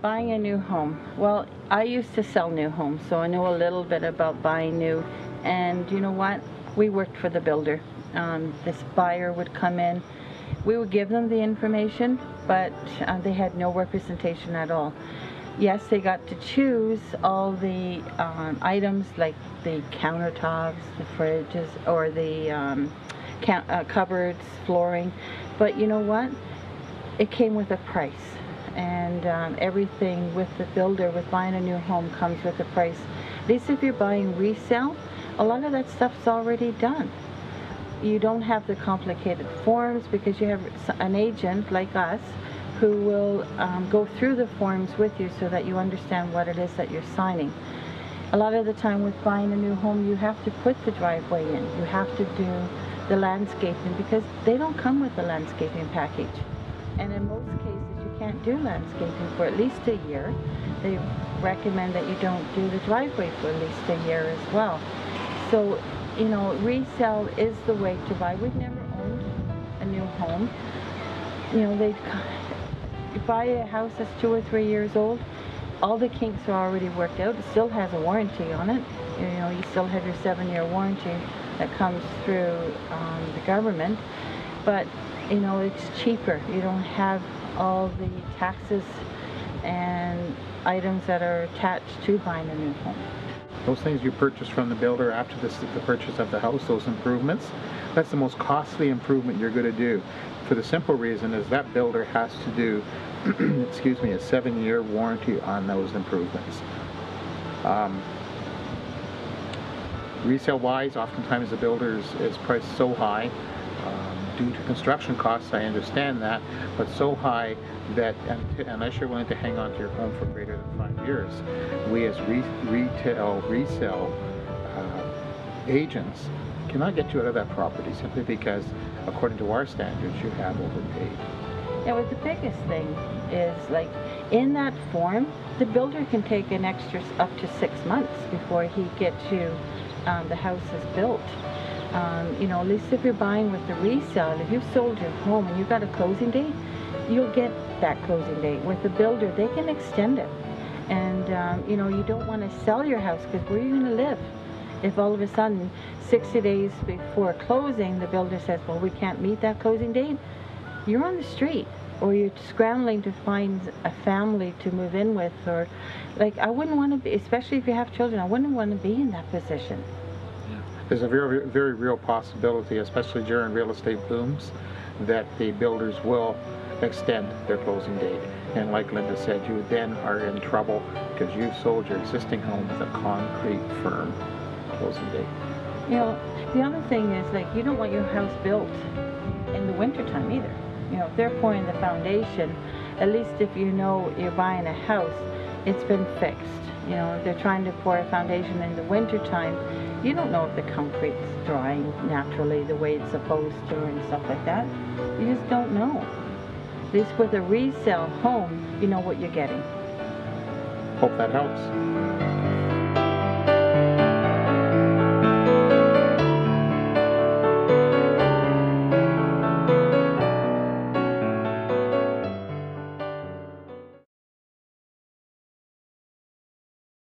Buying a new home. Well, I used to sell new homes, so I know a little bit about buying new. And you know what? We worked for the builder. This buyer would come in. We would give them the information, but they had no representation at all. Yes, they got to choose all the items like the countertops, the fridges, or the cupboards, flooring. But you know what? It came with a price. And everything with the builder, with buying a new home, comes with a price. At least if you're buying resale, a lot of that stuff's already done. You don't have the complicated forms because you have an agent like us who will go through the forms with you so that you understand what it is that you're signing. A lot of the time with buying a new home, you have to put the driveway in. You have to do the landscaping because they don't come with the landscaping package. And in most cases, you can't do landscaping for at least a year. They recommend that you don't do the driveway for at least a year as well. So, you know, resale is the way to buy. We've never owned a new home. You know, you buy a house that's 2 or 3 years old, all the kinks are already worked out. It still has a warranty on it. You know, you still have your 7-year warranty that comes through the government. But you know, it's cheaper. You don't have all the taxes and items that are attached to buying a new home. Those things you purchase from the builder after the purchase of the house, those improvements, that's the most costly improvement you're going to do. For the simple reason is that builder has to do, excuse me, a 7-year warranty on those improvements. Resale-wise, oftentimes the builder is priced so high due to construction costs, I understand that, but so high that unless you're willing to hang on to your home for greater than 5 years, we as resale agents cannot get you out of that property simply because, according to our standards, you have overpaid. Yeah, but the biggest thing is, like, in that form, the builder can take an extra up to 6 months before he gets you the house is built. You know, at least if you're buying with the resale, if you've sold your home and you've got a closing date, you'll get that closing date. With the builder, they can extend it. And, you know, you don't want to sell your house because where are you going to live? If all of a sudden, 60 days before closing, the builder says, well, we can't meet that closing date, you're on the street. Or you're scrambling to find a family to move in with. Or, like, I wouldn't want to be, especially if you have children, I wouldn't want to be in that position. There's a very, very real possibility, especially during real estate booms, that the builders will extend their closing date. And like Linda said, you then are in trouble because you've sold your existing home with a concrete, firm closing date. You know, the other thing is, like, you don't want your house built in the wintertime either. You know, if they're pouring the foundation, at least if you know you're buying a house, it's been fixed. You know, if they're trying to pour a foundation in the wintertime, you don't know if the concrete's drying naturally the way it's supposed to and stuff like that. You just don't know. At least with a resale home, you know what you're getting. Hope that helps.